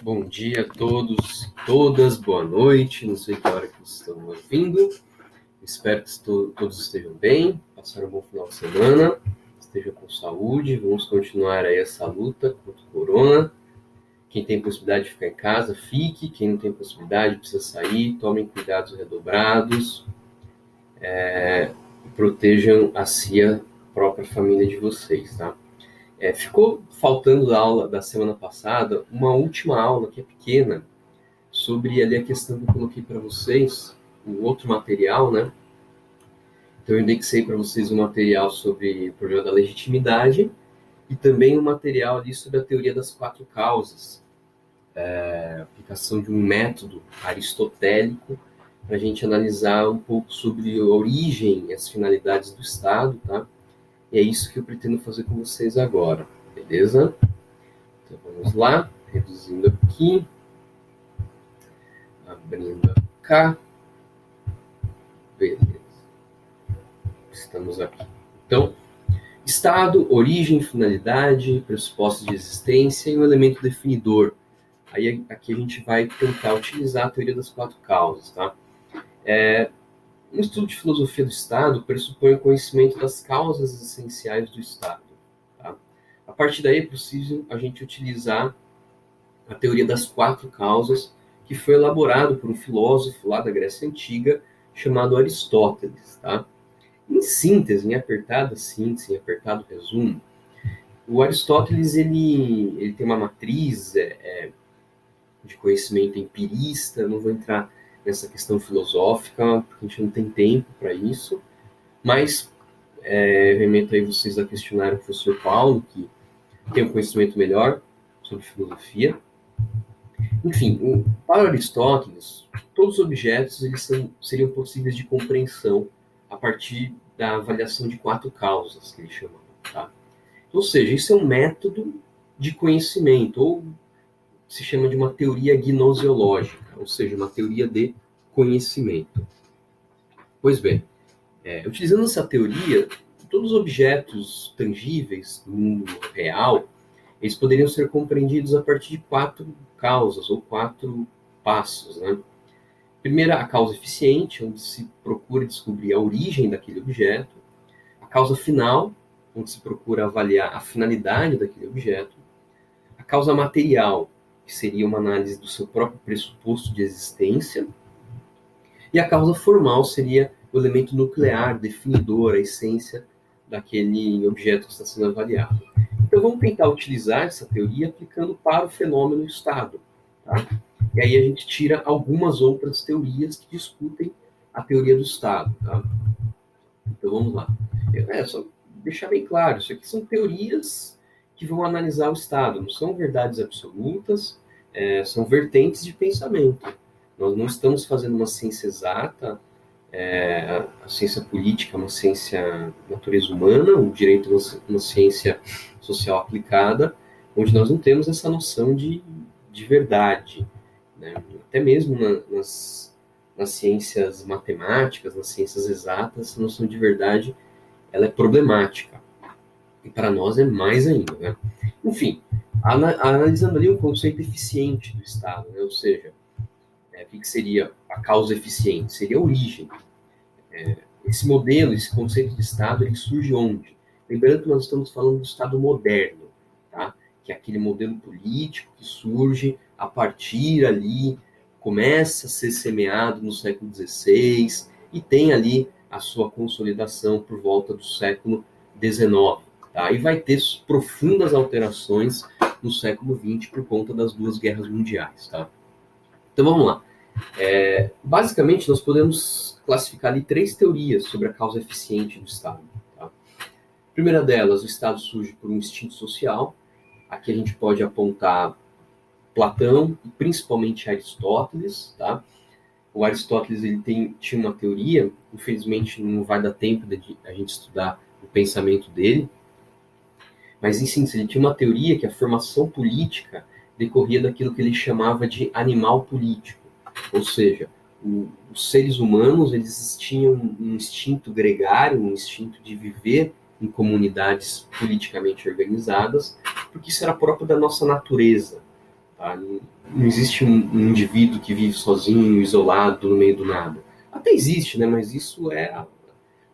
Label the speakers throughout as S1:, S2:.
S1: Bom dia a todos, todas, boa noite, não sei que hora que vocês estão ouvindo, espero que todos estejam bem, passaram um bom final de semana, estejam com saúde, vamos continuar aí essa luta contra o corona. Quem tem possibilidade de ficar em casa, fique, quem não tem possibilidade precisa sair, tomem cuidados redobrados, e protejam a si e a própria família de vocês, tá? Ficou faltando da aula da semana passada uma última aula que é pequena, sobre ali a questão que eu coloquei para vocês, um outro material, né? Então eu indexei para vocês um material sobre o problema da legitimidade e também um material ali sobre a teoria das quatro causas, a aplicação de um método aristotélico para a gente analisar um pouco sobre a origem e as finalidades do Estado, tá? E é isso que eu pretendo fazer com vocês agora, beleza? Então vamos lá, reduzindo aqui, abrindo cá, beleza. Estamos aqui. Então, Estado, origem, finalidade, pressupostos de existência e um elemento definidor. Aí aqui a gente vai tentar utilizar a teoria das quatro causas, tá? Um estudo de filosofia do Estado pressupõe o conhecimento das causas essenciais do Estado, tá? A partir daí é possível a gente utilizar a teoria das quatro causas, que foi elaborado por um filósofo lá da Grécia Antiga chamado Aristóteles, tá? Em síntese, em apertada síntese, em apertado resumo, o Aristóteles ele tem uma matriz de conhecimento empirista. Não vou entrar nessa questão filosófica, porque a gente não tem tempo para isso, mas remeto aí vocês a questionar o professor Paulo, que tem um conhecimento melhor sobre filosofia. Enfim, para Aristóteles, todos os objetos seriam possíveis de compreensão a partir da avaliação de quatro causas, que ele chama, tá? Ou seja, isso é um método de conhecimento, ou se chama de uma teoria gnoseológica, ou seja, uma teoria de conhecimento. Pois bem, utilizando essa teoria, todos os objetos tangíveis do mundo real, eles poderiam ser compreendidos a partir de quatro causas, ou quatro passos, né? Primeira, a causa eficiente, onde se procura descobrir a origem daquele objeto. A causa final, onde se procura avaliar a finalidade daquele objeto. A causa material, que seria uma análise do seu próprio pressuposto de existência. E a causa formal seria o elemento nuclear, definidor, a essência daquele objeto que está sendo avaliado. Então vamos tentar utilizar essa teoria aplicando para o fenômeno Estado, tá? E aí a gente tira algumas outras teorias que discutem a teoria do Estado, tá? Então vamos lá. Só deixar bem claro, isso aqui são teorias que vão analisar o Estado, não são verdades absolutas, são vertentes de pensamento. Nós não estamos fazendo uma ciência exata, a ciência política é uma ciência natureza humana, o direito é uma ciência social aplicada, onde nós não temos essa noção de verdade, né? Até mesmo nas ciências matemáticas, nas ciências exatas, essa noção de verdade ela é problemática. E para nós é mais ainda, né? Enfim, analisando ali o conceito eficiente do Estado, né? Ou seja, o que seria a causa eficiente? Seria a origem. Esse modelo, esse conceito de Estado, ele surge onde? Lembrando que nós estamos falando do Estado moderno, tá? Que é aquele modelo político que surge a partir ali, começa a ser semeado no século XVI e tem ali a sua consolidação por volta do século XIX. Tá? E vai ter profundas alterações no século XX por conta das duas guerras mundiais. Tá? Então vamos lá. Basicamente, nós podemos classificar ali três teorias sobre a causa eficiente do Estado. Tá? A primeira delas, o Estado surge por um instinto social. Aqui a gente pode apontar Platão e principalmente Aristóteles. Tá? O Aristóteles tinha uma teoria, infelizmente não vai dar tempo de a gente estudar o pensamento dele, mas em síntese, ele tinha uma teoria que a formação política decorria daquilo que ele chamava de animal político. Ou seja, os seres humanos eles tinham um instinto gregário, um instinto de viver em comunidades politicamente organizadas, porque isso era próprio da nossa natureza. Tá? Não existe um indivíduo que vive sozinho, isolado, no meio do nada. Até existe, né? Mas isso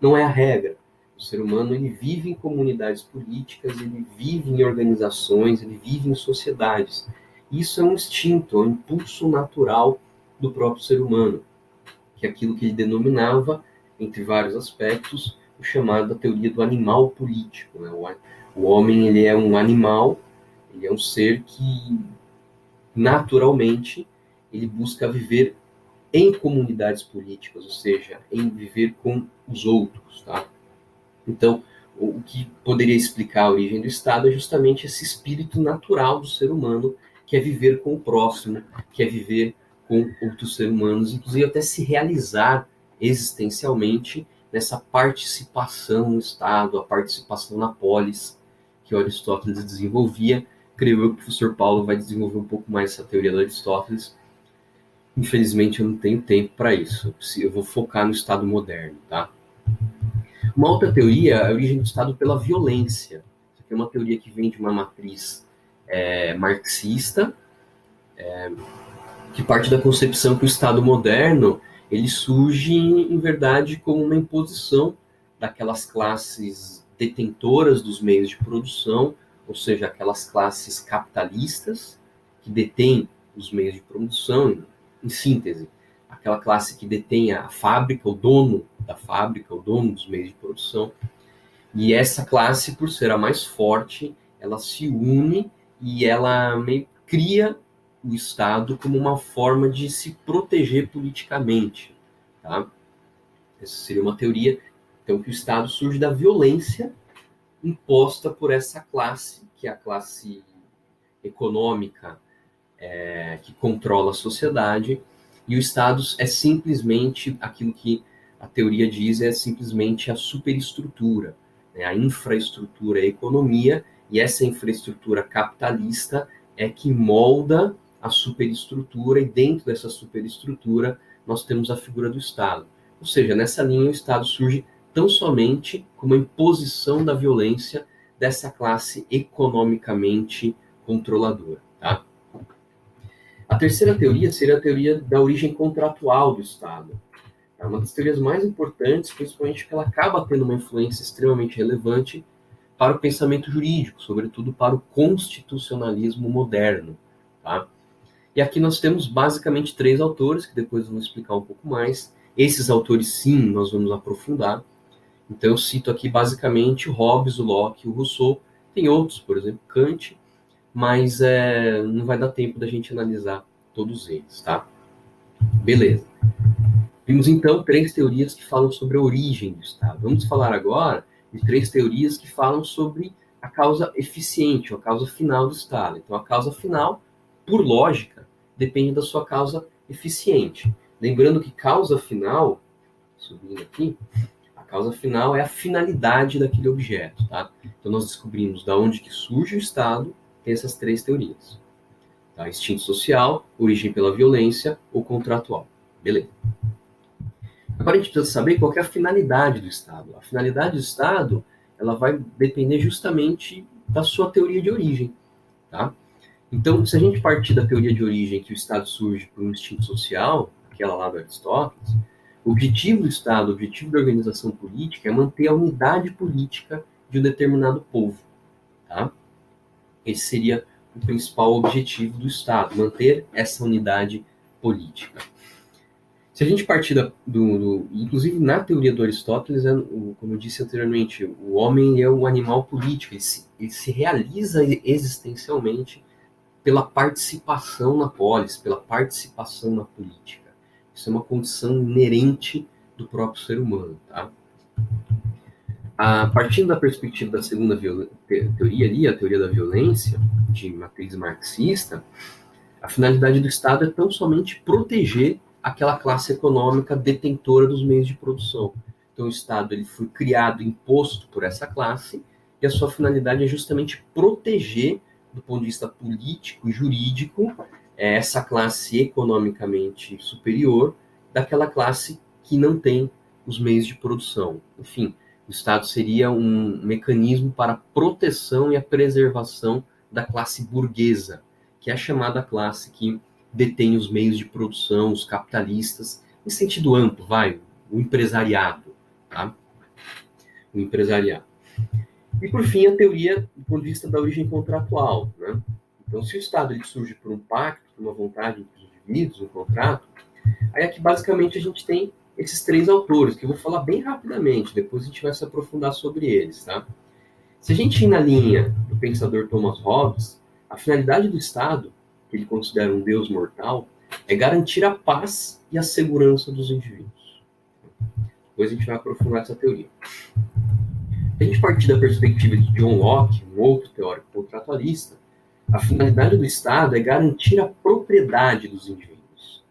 S1: não é a regra. O ser humano ele vive em comunidades políticas, ele vive em organizações, ele vive em sociedades. Isso é um instinto, é um impulso natural do próprio ser humano, que é aquilo que ele denominava, entre vários aspectos, o chamado da teoria do animal político. Né? O homem ele é um animal, ele é um ser que naturalmente ele busca viver em comunidades políticas, ou seja, em viver com os outros, tá? Então, o que poderia explicar a origem do Estado é justamente esse espírito natural do ser humano, que é viver com o próximo, que é viver com outros seres humanos, inclusive até se realizar existencialmente nessa participação no Estado, a participação na polis, que Aristóteles desenvolvia. Creio eu que o professor Paulo vai desenvolver um pouco mais essa teoria do Aristóteles. Infelizmente, eu não tenho tempo para isso. Eu vou focar no Estado moderno, tá? Uma outra teoria é a origem do Estado pela violência. Isso aqui é uma teoria que vem de uma matriz marxista, que parte da concepção que o Estado moderno ele surge, em verdade, como uma imposição daquelas classes detentoras dos meios de produção, ou seja, aquelas classes capitalistas que detêm os meios de produção, em síntese, aquela classe que detém a fábrica, o dono da fábrica, o dono dos meios de produção. E essa classe, por ser a mais forte, ela se une e ela meio cria o Estado como uma forma de se proteger politicamente, tá? Essa seria uma teoria, então, que o Estado surge da violência imposta por essa classe, que é a classe econômica, que controla a sociedade, e o Estado é simplesmente aquilo que a teoria diz, é simplesmente a superestrutura, né? A infraestrutura é a economia, e essa infraestrutura capitalista é que molda a superestrutura, e dentro dessa superestrutura nós temos a figura do Estado. Ou seja, nessa linha o Estado surge tão somente como a imposição da violência dessa classe economicamente controladora, tá? A terceira teoria seria a teoria da origem contratual do Estado. É uma das teorias mais importantes, principalmente porque ela acaba tendo uma influência extremamente relevante para o pensamento jurídico, sobretudo para o constitucionalismo moderno, tá? E aqui nós temos basicamente três autores, que depois eu vou explicar um pouco mais. Esses autores, sim, nós vamos aprofundar. Então eu cito aqui basicamente o Hobbes, o Locke, o Rousseau. Tem outros, por exemplo, Kant, mas não vai dar tempo da gente analisar todos eles, tá? Beleza. Vimos então três teorias que falam sobre a origem do Estado. Vamos falar agora de três teorias que falam sobre a causa eficiente, ou a causa final do Estado. Então, a causa final, por lógica, depende da sua causa eficiente. Lembrando que causa final, subindo aqui, a causa final é a finalidade daquele objeto, tá? Então, nós descobrimos da onde que surge o Estado, tem essas três teorias. Tá? Instinto social, origem pela violência ou contratual. Beleza. Agora a gente precisa saber qual é a finalidade do Estado. A finalidade do Estado, ela vai depender justamente da sua teoria de origem, tá? Então, se a gente partir da teoria de origem que o Estado surge por um instinto social, aquela lá do Aristóteles, o objetivo do Estado, o objetivo da organização política é manter a unidade política de um determinado povo, tá? Esse seria o principal objetivo do Estado, manter essa unidade política. Se a gente partir inclusive na teoria do Aristóteles, como eu disse anteriormente, o homem é um animal político, ele se realiza existencialmente pela participação na polis, pela participação na política. Isso é uma condição inerente do próprio ser humano, tá? Partindo da perspectiva da segunda teoria ali, a teoria da violência, de matriz marxista, a finalidade do Estado é tão somente proteger aquela classe econômica detentora dos meios de produção. Então, o Estado ele foi criado, imposto por essa classe, e a sua finalidade é justamente proteger, do ponto de vista político e jurídico, essa classe economicamente superior daquela classe que não tem os meios de produção. Enfim, o Estado seria um mecanismo para a proteção e a preservação da classe burguesa, que é a chamada classe que detém os meios de produção, os capitalistas, em sentido amplo, o empresariado, tá? O empresariado. E, por fim, a teoria do ponto de vista da origem contratual, né? Então, se o Estado ele surge por um pacto, por uma vontade entre os indivíduos, um contrato, aí aqui basicamente a gente tem esses três autores, que eu vou falar bem rapidamente, depois a gente vai se aprofundar sobre eles, tá? Se a gente ir na linha do pensador Thomas Hobbes, a finalidade do Estado, que ele considera um Deus mortal, é garantir a paz e a segurança dos indivíduos. Depois a gente vai aprofundar essa teoria. Se a gente partir da perspectiva de John Locke, um outro teórico contratualista, a finalidade do Estado é garantir a propriedade dos indivíduos.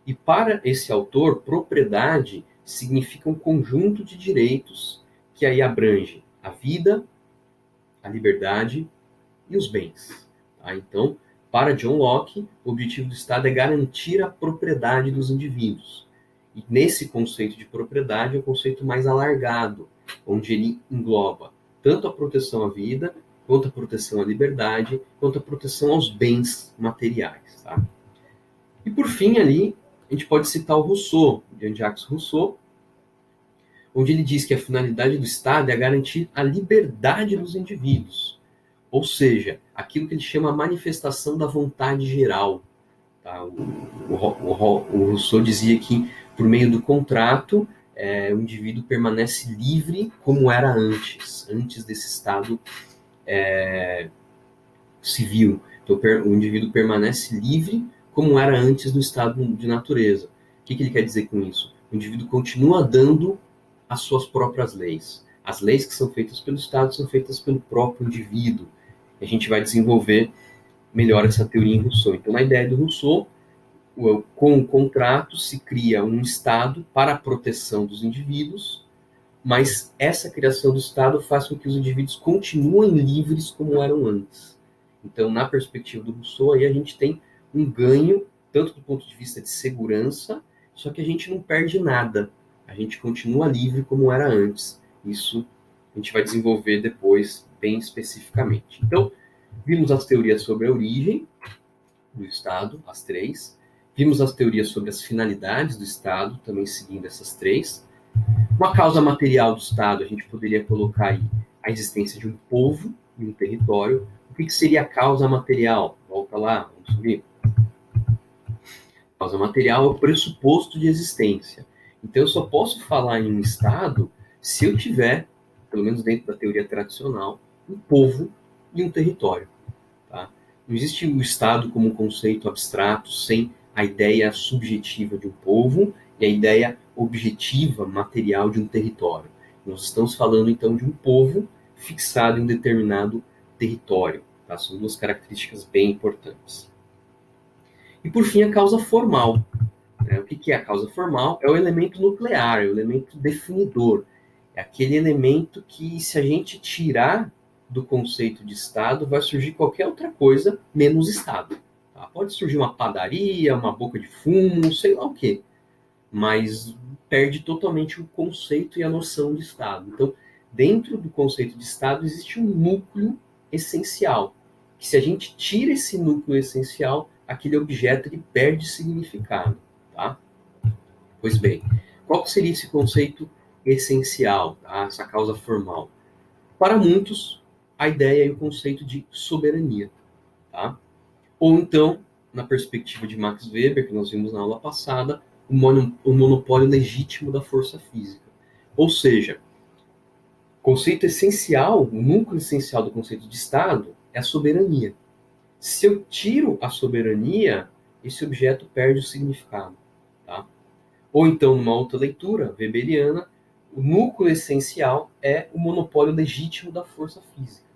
S1: E para esse autor, propriedade significa um conjunto de direitos que aí abrange a vida, a liberdade e os bens. Tá? Então, para John Locke, o objetivo do Estado é garantir a propriedade dos indivíduos. E nesse conceito de propriedade é um conceito mais alargado, onde ele engloba tanto a proteção à vida, quanto a proteção à liberdade, quanto a proteção aos bens materiais. Tá? E por fim, ali, a gente pode citar o Rousseau, Jean-Jacques Rousseau, onde ele diz que a finalidade do Estado é garantir a liberdade dos indivíduos, ou seja, aquilo que ele chama a manifestação da vontade geral. Tá? O Rousseau dizia que, por meio do contrato, o indivíduo permanece livre como era antes desse Estado civil. Então, o indivíduo permanece livre como era antes do estado de natureza. O que ele quer dizer com isso? O indivíduo continua dando as suas próprias leis. As leis que são feitas pelo Estado são feitas pelo próprio indivíduo. A gente vai desenvolver melhor essa teoria em Rousseau. Então, a ideia do Rousseau, com o contrato se cria um Estado para a proteção dos indivíduos, mas essa criação do Estado faz com que os indivíduos continuem livres como eram antes. Então, na perspectiva do Rousseau, aí a gente tem um ganho, tanto do ponto de vista de segurança, só que a gente não perde nada. A gente continua livre como era antes. Isso a gente vai desenvolver depois, bem especificamente. Então, vimos as teorias sobre a origem do Estado, as três. Vimos as teorias sobre as finalidades do Estado, também seguindo essas três. Uma causa material do Estado, a gente poderia colocar aí a existência de um povo e um território. O que seria a causa material? Volta lá, vamos subir. A causa material é o pressuposto de existência. Então, eu só posso falar em um Estado se eu tiver, pelo menos dentro da teoria tradicional, um povo e um território. Tá? Não existe o Estado como um conceito abstrato sem a ideia subjetiva de um povo e a ideia objetiva, material de um território. Nós estamos falando, então, de um povo fixado em um determinado território. Tá? São duas características bem importantes. E, por fim, a causa formal. O que é a causa formal? É o elemento nuclear, é o elemento definidor. É aquele elemento que, se a gente tirar do conceito de Estado, vai surgir qualquer outra coisa menos Estado. Tá? Pode surgir uma padaria, uma boca de fumo, sei lá o quê. Mas perde totalmente o conceito e a noção de Estado. Então, dentro do conceito de Estado, existe um núcleo essencial. Que se a gente tira esse núcleo essencial, aquele objeto ele perde significado. Tá? Pois bem, qual seria esse conceito essencial, tá? Essa causa formal? Para muitos, a ideia é o conceito de soberania. Tá? Ou então, na perspectiva de Max Weber, que nós vimos na aula passada, o monopólio legítimo da força física. Ou seja, o conceito essencial, o núcleo essencial do conceito de Estado é a soberania. Se eu tiro a soberania, esse objeto perde o significado. Tá? Ou então, numa outra leitura weberiana, o núcleo essencial é o monopólio legítimo da força física.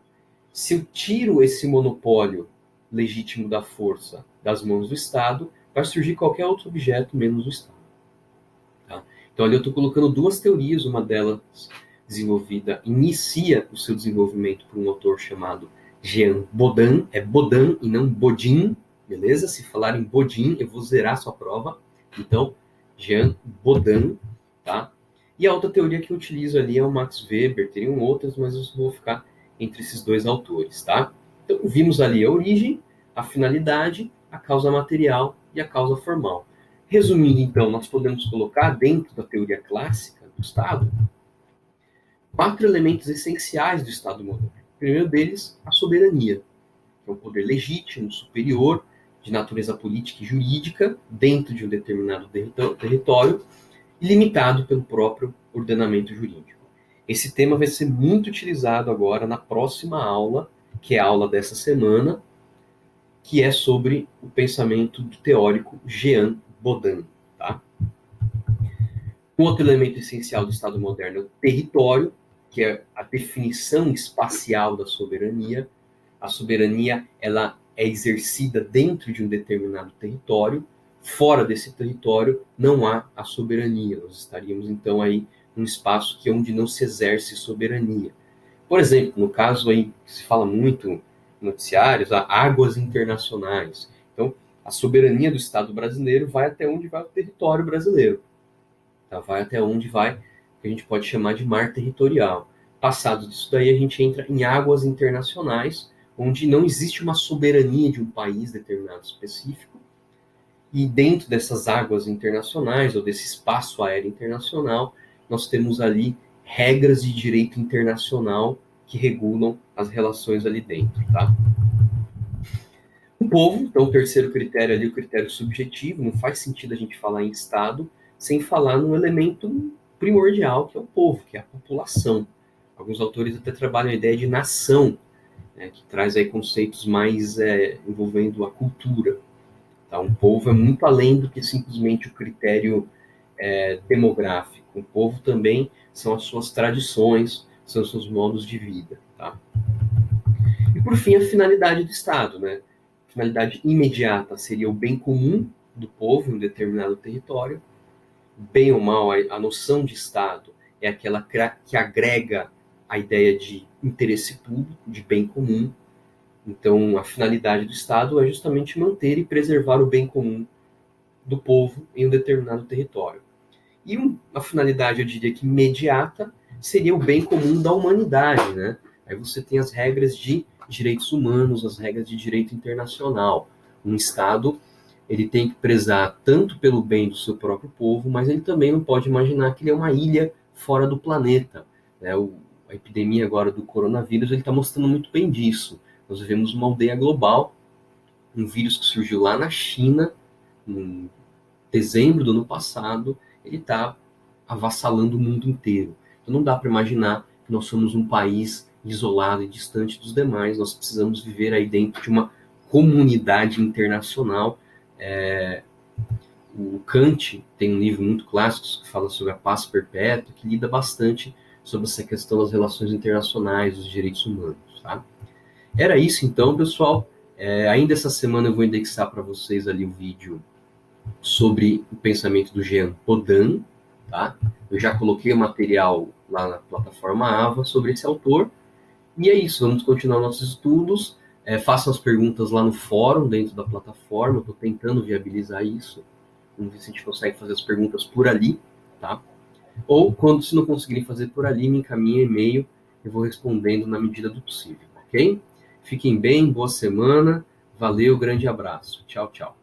S1: Se eu tiro esse monopólio legítimo da força das mãos do Estado, vai surgir qualquer outro objeto menos o Estado. Tá? Então, ali eu estou colocando duas teorias, uma delas inicia o seu desenvolvimento por um autor chamado Jean Bodin, é Bodin e não Bodin, beleza? Se falar em Bodin, eu vou zerar sua prova. Então, Jean Bodin, tá? E a outra teoria que eu utilizo ali é o Max Weber, teriam outras, mas eu vou ficar entre esses dois autores, tá? Então, vimos ali a origem, a finalidade, a causa material e a causa formal. Resumindo, então, nós podemos colocar dentro da teoria clássica do Estado 4 elementos essenciais do Estado moderno. O primeiro deles, a soberania, que é um poder legítimo, superior, de natureza política e jurídica, dentro de um determinado território, e limitado pelo próprio ordenamento jurídico. Esse tema vai ser muito utilizado agora na próxima aula, que é a aula dessa semana, que é sobre o pensamento do teórico Jean Bodin. Tá? Um outro elemento essencial do Estado moderno é o território, que é a definição espacial da soberania. A soberania ela é exercida dentro de um determinado território. Fora desse território não há a soberania. Nós estaríamos então aí num espaço que é onde não se exerce soberania. Por exemplo, no caso aí que se fala muito em noticiários, há águas internacionais. Então, a soberania do Estado brasileiro vai até onde vai o território brasileiro. Tá? Vai até onde vai o que a gente pode chamar de mar territorial. Passado disso daí, a gente entra em águas internacionais, onde não existe uma soberania de um país determinado específico, e dentro dessas águas internacionais, ou desse espaço aéreo internacional, nós temos ali regras de direito internacional que regulam as relações ali dentro, tá? O povo, então, o terceiro critério ali, o critério subjetivo, não faz sentido a gente falar em Estado sem falar num elemento primordial, que é o povo, que é a população. Alguns autores até trabalham a ideia de nação, né, que traz aí conceitos mais envolvendo a cultura. Tá? Um povo é muito além do que simplesmente o critério demográfico. O povo também são as suas tradições, são os seus modos de vida. Tá? E por fim, a finalidade do Estado. Né? A finalidade imediata seria o bem comum do povo em um determinado território. Bem ou mal, a noção de Estado é aquela que agrega a ideia de interesse público, de bem comum. Então, a finalidade do Estado é justamente manter e preservar o bem comum do povo em um determinado território. E a finalidade, eu diria que imediata, seria o bem comum da humanidade, né? Aí você tem as regras de direitos humanos, as regras de direito internacional. Um Estado, ele tem que prezar tanto pelo bem do seu próprio povo, mas ele também não pode imaginar que ele é uma ilha fora do planeta. Né? A epidemia agora do coronavírus, ele está mostrando muito bem disso. Nós vivemos uma aldeia global, um vírus que surgiu lá na China, em dezembro do ano passado, ele está avassalando o mundo inteiro. Então não dá para imaginar que nós somos um país isolado e distante dos demais, nós precisamos viver aí dentro de uma comunidade internacional. O Kant tem um livro muito clássico que fala sobre a paz perpétua, que lida bastante sobre essa questão das relações internacionais, dos direitos humanos. Tá? Era isso então, pessoal. Ainda essa semana eu vou indexar para vocês ali o vídeo sobre o pensamento do Jean Bodin, tá? Eu já coloquei o material lá na plataforma Ava sobre esse autor. E é isso, vamos continuar nossos estudos. Façam as perguntas lá no fórum, dentro da plataforma. Eu estou tentando viabilizar isso. Vamos ver se a gente consegue fazer as perguntas por ali, tá? Ou, se não conseguirem fazer por ali, me encaminhem e-mail. Eu vou respondendo na medida do possível, ok? Fiquem bem, boa semana. Valeu, grande abraço. Tchau, tchau.